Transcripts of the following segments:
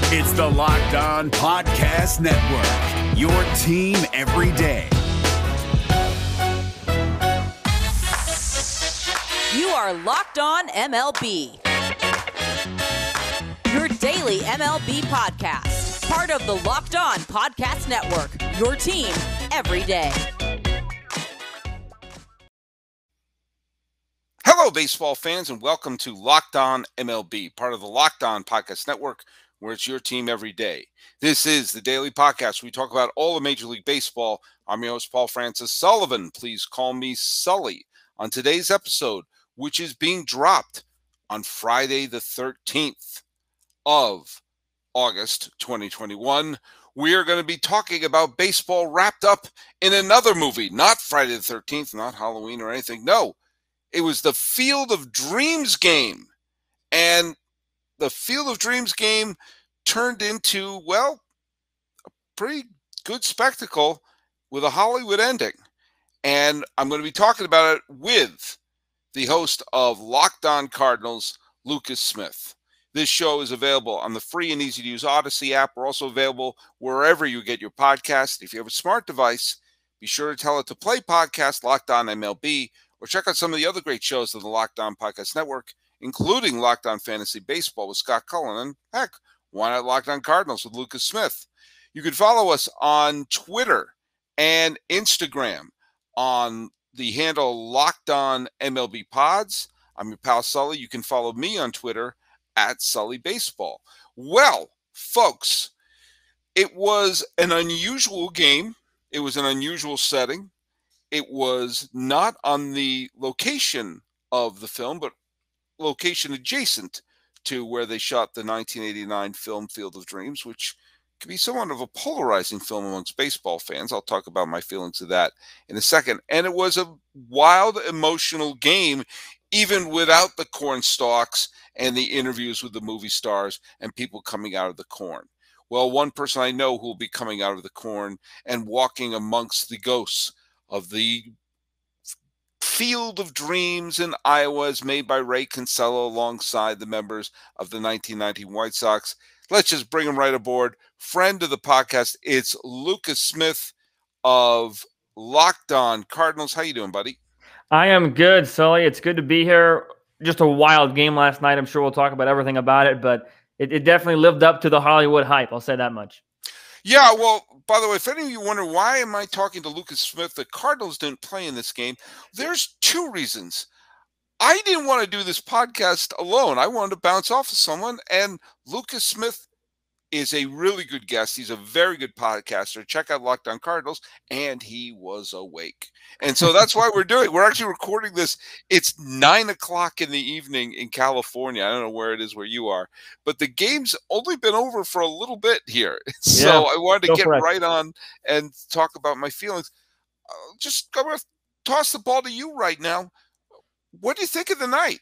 It's the Locked On Podcast Network, your team every day. You are Locked On MLB, your daily MLB podcast. Part of the Locked On Podcast Network, your team every day. Hello, baseball fans, and welcome to Locked On MLB, part of the Locked On Podcast Network, where it's your team every day. This is the daily podcast where we talk about all of Major League Baseball. I'm your host, Paul Francis Sullivan. Please call me Sully. On today's episode, which is being dropped on Friday the 13th of August 2021, we are going to be talking about baseball wrapped up in another movie. Not Friday the 13th, not Halloween or anything. No, it was the Field of Dreams game. And the Field of Dreams game turned into, well, a pretty good spectacle with a Hollywood ending. And I'm going to be talking about it with the host of Locked On Cardinals, Lucas Smith. This show is available on the free and easy-to-use Odyssey app. We're also available wherever you get your podcast. If you have a smart device, be sure to tell it to play podcast Locked On MLB, or check out some of the other great shows of the Locked On Podcast Network, including Locked On Fantasy Baseball with Scott Cullen, and heck, why not Locked On Cardinals with Lucas Smith? You can follow us on Twitter and Instagram on the handle Locked On MLB Pods. I'm your pal Sully. You can follow me on Twitter at Sully Baseball. Well, folks, it was an unusual game. It was an unusual setting. It was not on the location of the film, but location adjacent to where they shot the 1989 film Field of Dreams, which could be somewhat of a polarizing film amongst baseball fans. I'll talk about my feelings of that in a second. And it was a wild, emotional game, even without the corn stalks and the interviews with the movie stars and people coming out of the corn. Well, one person I know who will be coming out of the corn and walking amongst the ghosts of the Field of Dreams in Iowa is made by Ray Kinsella alongside the members of the 1990 White Sox. Let's just bring him right aboard. Friend of the podcast, it's Lucas Smith of Locked On Cardinals. How you doing, buddy? I am good, Sully. It's good to be here. Just a wild game last night. I'm sure we'll talk about everything about it, but it definitely lived up to the Hollywood hype. I'll say that much. Yeah, well, by the way, if any of you wonder why am I talking to Lucas Smith, the Cardinals didn't play in this game, there's two reasons. I didn't want to do this podcast alone. I wanted to bounce off of someone, and Lucas Smith is a really good guest. He's a very good podcaster. Check out Locked On Cardinals, and he was awake. And so that's why we're actually recording this. It's 9 o'clock in the evening in California. I don't know where it is where you are, but the game's only been over for a little bit here. So yeah, I wanted to get right on and talk about my feelings. Just going to toss the ball to you right now. What do you think of the night?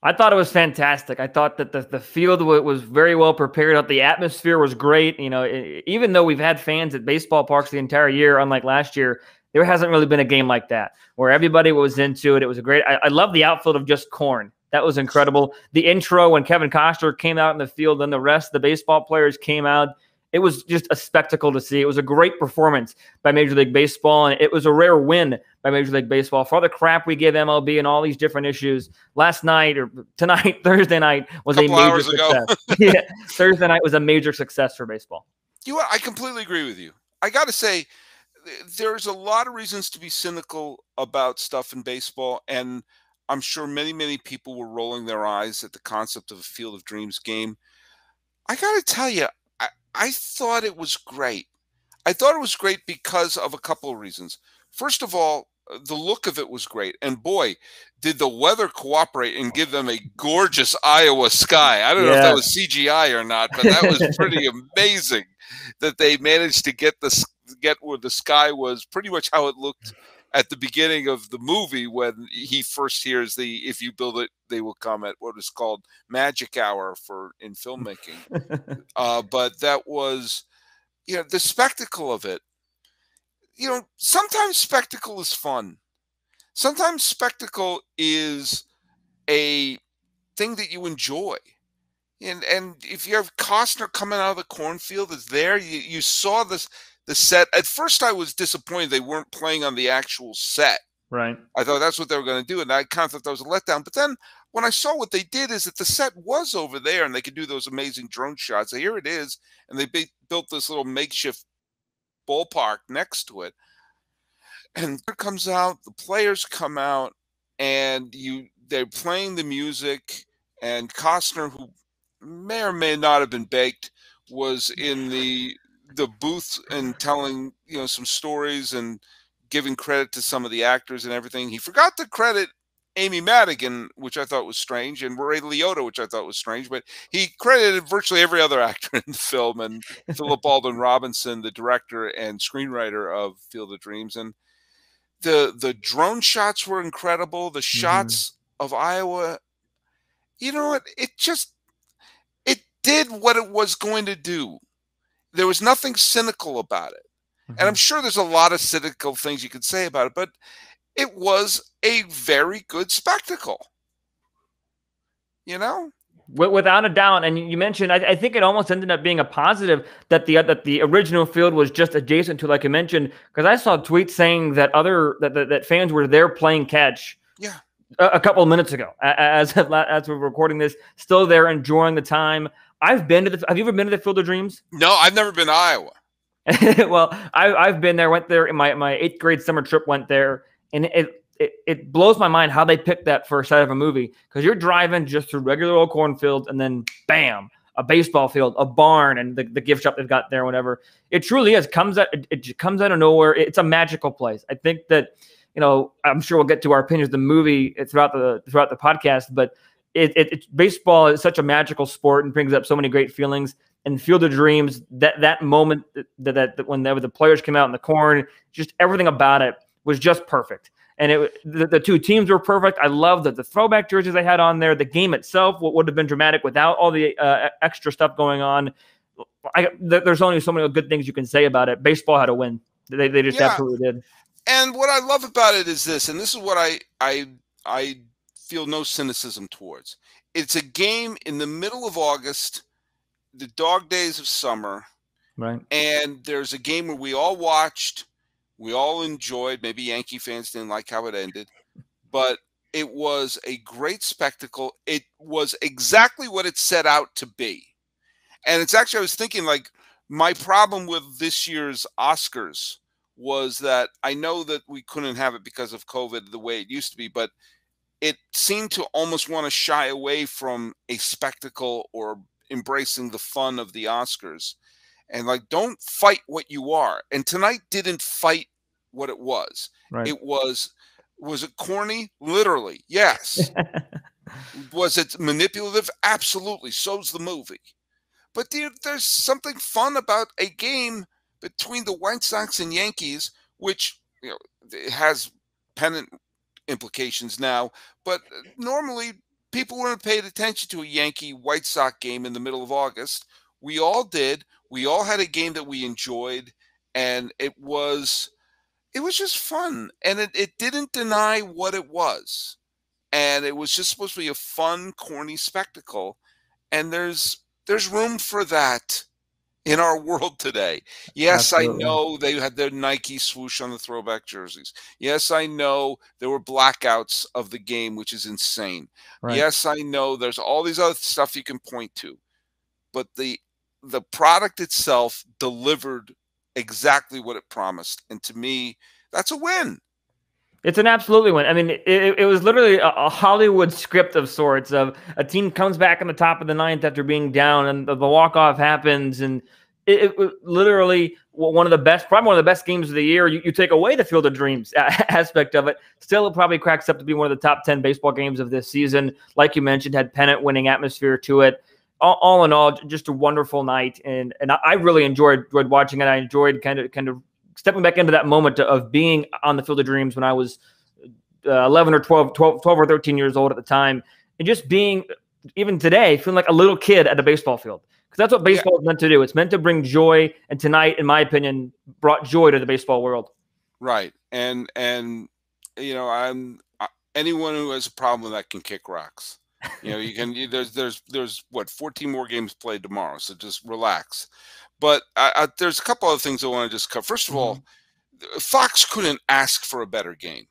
I thought it was fantastic. I thought that the field was very well prepared. The atmosphere was great. You know, even though we've had fans at baseball parks the entire year, unlike last year, there hasn't really been a game like that where everybody was into it. It was a great. I love the outfield of just corn. That was incredible. The intro when Kevin Costner came out in the field, then the rest of the baseball players came out. It was just a spectacle to see. It was a great performance by Major League Baseball, and it was a rare win by Major League Baseball. For all the crap we give MLB and all these different issues, last night or tonight, Thursday night, was a major success. Yeah, Thursday night was a major success for baseball. You know what? I completely agree with you. I got to say, there's a lot of reasons to be cynical about stuff in baseball, and I'm sure many, many people were rolling their eyes at the concept of a Field of Dreams game. I got to tell you, I thought it was great. I thought it was great because of a couple of reasons. First of all, the look of it was great. And boy, did the weather cooperate and give them a gorgeous Iowa sky. I don't know if that was CGI or not, but that was pretty amazing that they managed to get where the sky was pretty much how it looked at the beginning of the movie when he first hears the "if you build it, they will come" at what is called magic hour in filmmaking. But that was, the spectacle of it. Sometimes spectacle is fun. Sometimes spectacle is a thing that you enjoy. And if you have Costner coming out of the cornfield, is there? You saw the set. At first, I was disappointed they weren't playing on the actual set. Right. I thought that's what they were going to do, and I kind of thought that was a letdown. But then when I saw what they did, is that the set was over there, and they could do those amazing drone shots. So here it is, and they built this little makeshift ballpark next to it. And it comes out, the players come out, and they're playing the music, and Costner, who may or may not have been baked, was in the booth and telling some stories and giving credit to some of the actors and everything. He forgot to credit Amy Madigan, which I thought was strange, and Ray Liotta, which I thought was strange, but he credited virtually every other actor in the film, and Philip Alden Robinson, the director and screenwriter of Field of Dreams. And the drone shots were incredible. The shots of Iowa, you know what? It did what it was going to do. There was nothing cynical about it. And I'm sure there's a lot of cynical things you could say about it, but it was a very good spectacle. Without a doubt. And you mentioned, I think it almost ended up being a positive that the original field was just adjacent to, like you mentioned, because I saw tweets saying that that fans were there playing catch. Yeah. A couple of minutes ago, as we're recording this, still there enjoying the time. Have you ever been to the Field of Dreams? No, I've never been to Iowa. Well, I've been there. Went there in my 8th grade summer trip. Went there, and it blows my mind how they picked that for a set of a movie, because you're driving just through regular old cornfields, and then bam, a baseball field, a barn, and the gift shop they've got there, whatever. It truly is. It comes out of nowhere. It's a magical place. I think that, I'm sure we'll get to our opinions of the movie throughout the podcast, but baseball is such a magical sport and brings up so many great feelings. And Field of Dreams, that moment that when the players came out in the corn, just everything about it was just perfect. And the two teams were perfect. I love the throwback jerseys they had on there. The game itself would have been dramatic without all the extra stuff going on. There's only so many good things you can say about it. Baseball had a win. They just absolutely did. And what I love about it is this, and this is what I feel no cynicism towards. It's a game in the middle of August, the dog days of summer, right? And there's a game where we all watched, we all enjoyed. Maybe Yankee fans didn't like how it ended, but it was a great spectacle. It was exactly what it set out to be. And it's actually, I was thinking, like, my problem with this year's Oscars was that I know that we couldn't have it because of COVID the way it used to be, but it seemed to almost want to shy away from a spectacle or embracing the fun of the Oscars, and like, don't fight what you are. And tonight didn't fight what it was. Right. It was it corny? Literally, yes. Was it manipulative? Absolutely. So's the movie. But there's something fun about a game between the White Sox and Yankees, which it has pennant implications now, but normally people weren't paid attention to a Yankee-White Sox game in the middle of August. We all did. We all had a game that we enjoyed, and it was just fun. And it didn't deny what it was. And it was just supposed to be a fun, corny spectacle. And there's room for that in our world today. Yes, absolutely. I know they had their Nike swoosh on the throwback jerseys. Yes, I know there were blackouts of the game, which is insane. Right. Yes, I know there's all these other stuff you can point to. But the product itself delivered exactly what it promised. And to me, that's a win. It's an absolutely win. I mean, it was literally a Hollywood script of sorts. Of a team comes back in the top of the 9th after being down, and the walk-off happens, and it was literally probably one of the best games of the year. You take away the Field of Dreams aspect of it, still it probably cracks up to be one of the top 10 baseball games of this season. Like you mentioned, had pennant-winning atmosphere to it. All in all, just a wonderful night, and I really enjoyed watching it. I enjoyed kind of stepping back into that moment of being on the Field of Dreams when I was 11 or 12 or 13 years old at the time, and just being, even today, feeling like a little kid at a baseball field, because that's what baseball is meant to do. It's meant to bring joy, and tonight, in my opinion, brought joy to the baseball world. Right, and anyone who has a problem with that can kick rocks. There's what 14 more games played tomorrow, so just relax. But there's a couple other things I want to just cover. First of all, Fox couldn't ask for a better game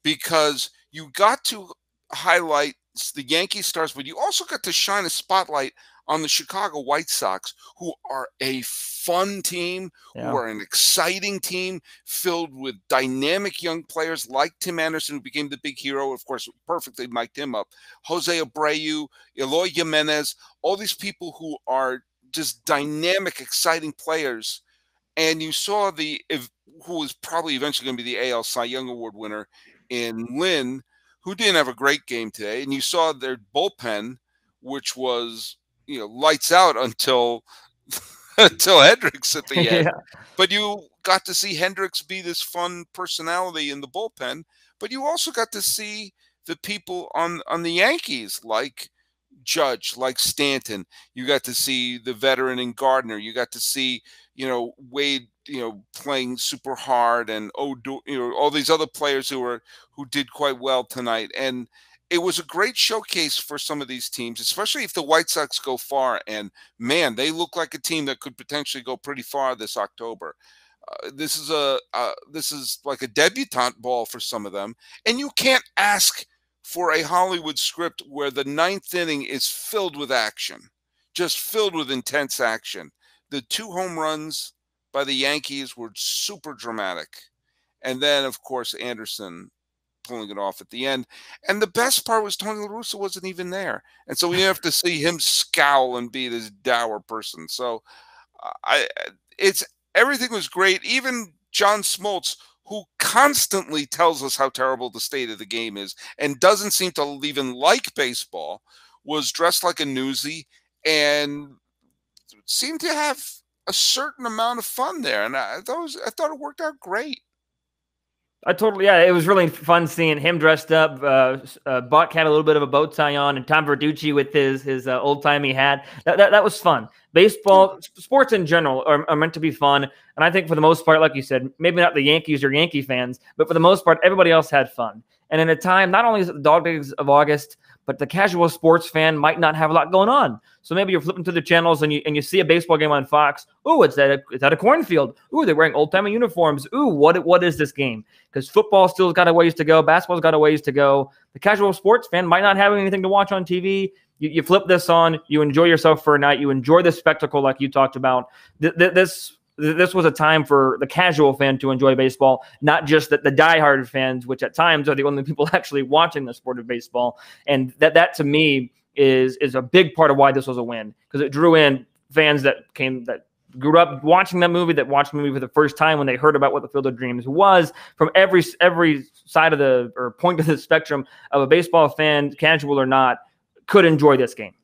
because you got to highlight the Yankee stars, but you also got to shine a spotlight on the Chicago White Sox, who are a fun team, who are an exciting team filled with dynamic young players like Tim Anderson, who became the big hero, of course, perfectly mic'd him up. Jose Abreu, Eloy Jimenez, all these people who are just dynamic, exciting players. And you saw who was probably eventually going to be the AL Cy Young Award winner in Lynn, who didn't have a great game today. And you saw their bullpen, which was, lights out until Hendricks at the end. But you got to see Hendricks be this fun personality in the bullpen. But you also got to see the people on the Yankees, like Judge, like Stanton. You got to see the veteran in Gardner. You got to see, Wade, playing super hard, and all these other players who did quite well tonight. And it was a great showcase for some of these teams, especially if the White Sox go far. And man, they look like a team that could potentially go pretty far this October. This is like a debutante ball for some of them, and you can't ask for a Hollywood script where the ninth inning is filled with action, just filled with intense action. The 2 home runs by the Yankees were super dramatic. And then, of course, Anderson pulling it off at the end. And the best part was Tony La Russa wasn't even there. And so we didn't have to see him scowl and be this dour person. So everything was great. Even John Smoltz, who constantly tells us how terrible the state of the game is and doesn't seem to even like baseball, was dressed like a newsie and seemed to have a certain amount of fun there. And I thought it worked out great. It was really fun seeing him dressed up. Buck had a little bit of a bow tie on, and Tom Verducci with his old-timey hat. That was fun. Baseball, sports in general are meant to be fun. And I think for the most part, like you said, maybe not the Yankees or Yankee fans, but for the most part, everybody else had fun. And in a time, not only is it the dog days of August, but the casual sports fan might not have a lot going on. So maybe you're flipping through the channels and you see a baseball game on Fox. Ooh, it's at a cornfield. Ooh, they're wearing old-timey uniforms. Ooh, what is this game? Because football still's got a ways to go. Basketball's got a ways to go. The casual sports fan might not have anything to watch on TV. You flip this on. You enjoy yourself for a night. You enjoy the spectacle like you talked about. This was a time for the casual fan to enjoy baseball, not just the diehard fans, which at times are the only people actually watching the sport of baseball. And that to me is a big part of why this was a win, because it drew in fans that grew up watching that movie, that watched the movie for the first time when they heard about what the Field of Dreams was, from every side of or point of the spectrum of a baseball fan, casual or not, could enjoy this game.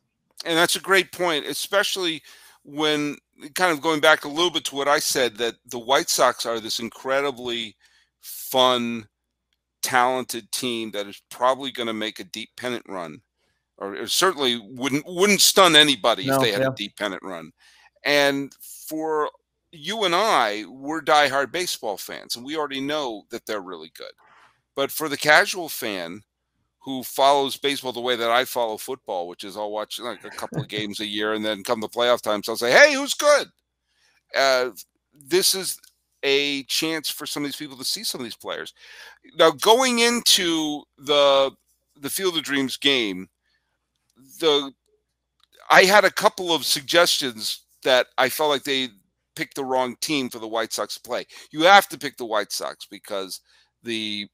And that's a great point, especially when kind of going back a little bit to what I said, that the White Sox are this incredibly fun, talented team that is probably going to make a deep pennant run, or certainly wouldn't stun anybody if they had a deep pennant run. And for you and I, we're diehard baseball fans, and we already know that they're really good. But for the casual fan who follows baseball the way that I follow football, which is I'll watch like a couple of games a year, and then come the playoff time, so I'll say, hey, who's good? This is a chance for some of these people to see some of these players. Now, going into the Field of Dreams game, I had a couple of suggestions that I felt like they picked the wrong team for the White Sox to play. You have to pick the White Sox because the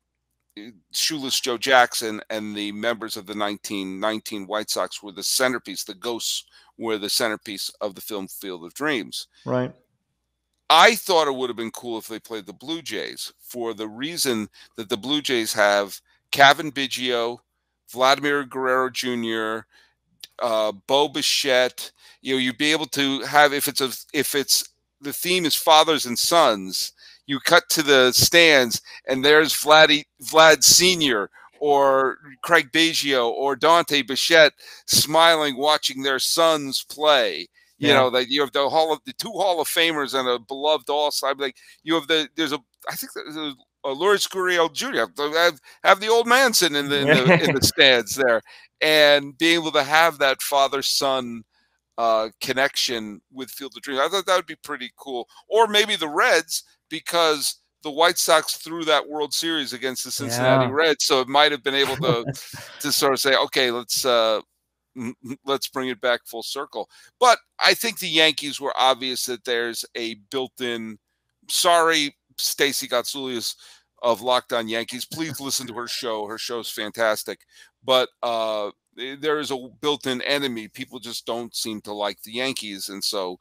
Shoeless Joe Jackson and the members of the 1919 White Sox were the centerpiece. The ghosts were the centerpiece of the film Field of Dreams. Right. I thought it would have been cool if they played the Blue Jays, for the reason that the Blue Jays have Kevin Biggio, Vladimir Guerrero Jr., Bo Bichette. You'd be able to have, if it's the theme is fathers and sons, you cut to the stands and there's Vlad Sr. or Craig Biggio or Dante Bichette smiling, watching their sons play. You know, that you have the two Hall of Famers and a beloved all-star. Like you have I think there's Lourdes Gurriel Jr. Have the old man sitting in the stands there, and being able to have that father-son connection with Field of Dreams. I thought that would be pretty cool. Or maybe the Reds, because the White Sox threw that World Series against the Cincinnati Reds, so it might have been able to sort of say, okay, let's bring it back full circle. But I think the Yankees were obvious that there's a built-in. Sorry, Stacey Gotsulias of Locked On Yankees. Please listen to her show. Her show's fantastic. But there is a built-in enemy. People just don't seem to like the Yankees, and so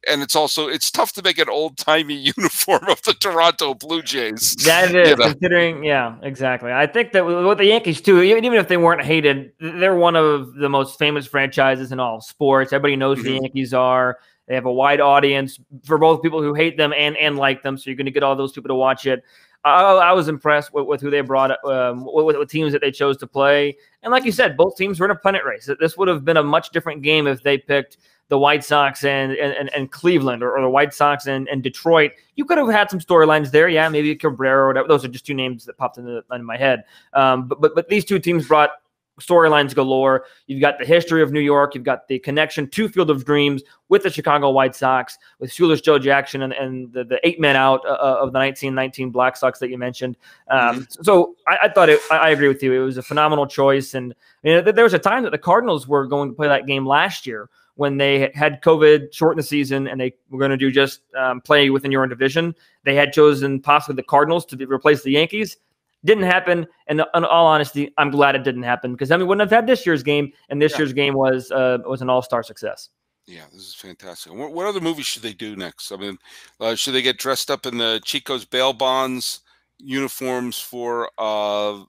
and it's tough to make an old-timey uniform of the Toronto Blue Jays. That is, considering, yeah, exactly. I think that with the Yankees too, even if they weren't hated, they're one of the most famous franchises in all sports. Everybody knows who the Yankees are. They have a wide audience for both people who hate them and like them. So you're going to get all those people to watch it. I was impressed with who they brought, with teams that they chose to play. And like you said, both teams were in a pennant race. This would have been a much different game if they picked the White Sox and Cleveland, or the White Sox and Detroit. You could have had some storylines there. Yeah, maybe Cabrera or whatever. Those are just two names that popped into my head. But these two teams brought storylines galore. You've got the history of New York. You've got the connection to Field of Dreams with the Chicago White Sox, with Shoeless Joe Jackson and the 8 men out of the 1919 Black Sox that you mentioned. So I thought I agree with you. It was a phenomenal choice. And there was a time that the Cardinals were going to play that game last year when they had COVID, shorten the season, and they were going to do just play within your own division. They had chosen possibly the Cardinals to replace the Yankees. Didn't happen, and in all honesty, I'm glad it didn't happen, because then we wouldn't have had this year's game, and this year's game was an all-star success. Yeah, this is fantastic. What other movies should they do next? I mean, should they get dressed up in the Chico's bail bonds uniforms for the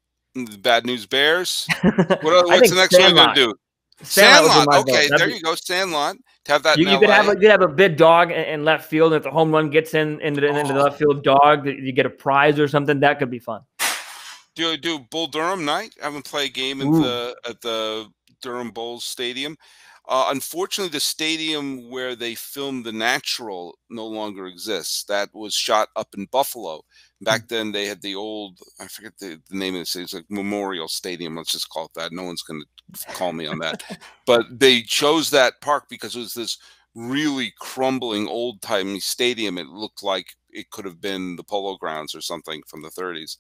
Bad News Bears? What's the next one they're going to do? Sandlot. Okay, there you go. Sandlot. To have that. You could have a big dog in left field, and if the home run gets into the left field dog, you get a prize or something. That could be fun. Do you do Bull Durham night? I haven't played a game at the Durham Bulls Stadium. Unfortunately, the stadium where they filmed The Natural no longer exists. That was shot up in Buffalo. Back then, they had the old, I forget the name of the stadium, it's like Memorial Stadium. Let's just call it that. No one's going to call me on that. But they chose that park because it was this really crumbling, old-timey stadium. It looked like it could have been the Polo Grounds or something from the 30s.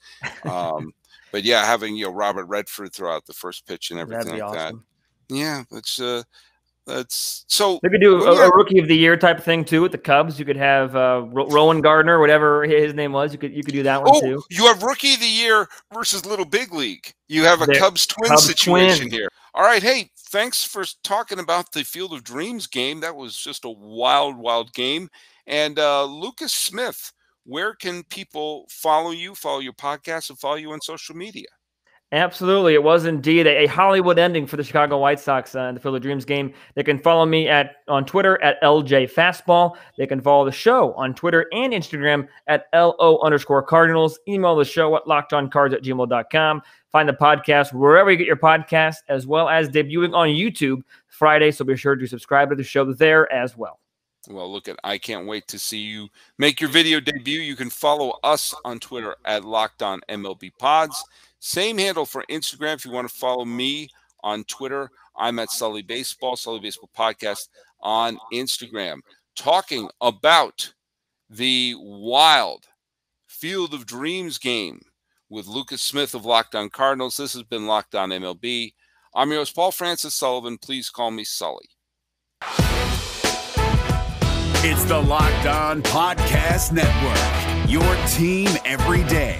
But yeah, having Robert Redford throw out the first pitch and everything like awesome. That. Yeah, that's so. They could do a Rookie of the Year type thing too with the Cubs. You could have Rowan Gardner, whatever his name was. You could do that one too. You have Rookie of the Year versus Little Big League. You have a Cubs twin situation here. All right, hey, thanks for talking about the Field of Dreams game. That was just a wild, wild game. And Lucas Smith, where can people follow you, follow your podcast, and follow you on social media? Absolutely. It was indeed a Hollywood ending for the Chicago White Sox in the Field of Dreams game. They can follow me on Twitter at LJ Fastball. They can follow the show on Twitter and Instagram at LO_Cardinals. Email the show at lockedoncards@gmail.com. Find the podcast wherever you get your podcast, as well as debuting on YouTube Friday. So be sure to subscribe to the show there as well. Well, I can't wait to see you make your video debut. You can follow us on Twitter at LockedOnMLBPods. Same handle for Instagram. If you want to follow me on Twitter, I'm at Sully Baseball Podcast on Instagram. Talking about the wild Field of Dreams game with Lucas Smith of Locked On Cardinals. This has been Locked On MLB. I'm your host, Paul Francis Sullivan. Please call me Sully. It's the Locked On Podcast Network, your team every day.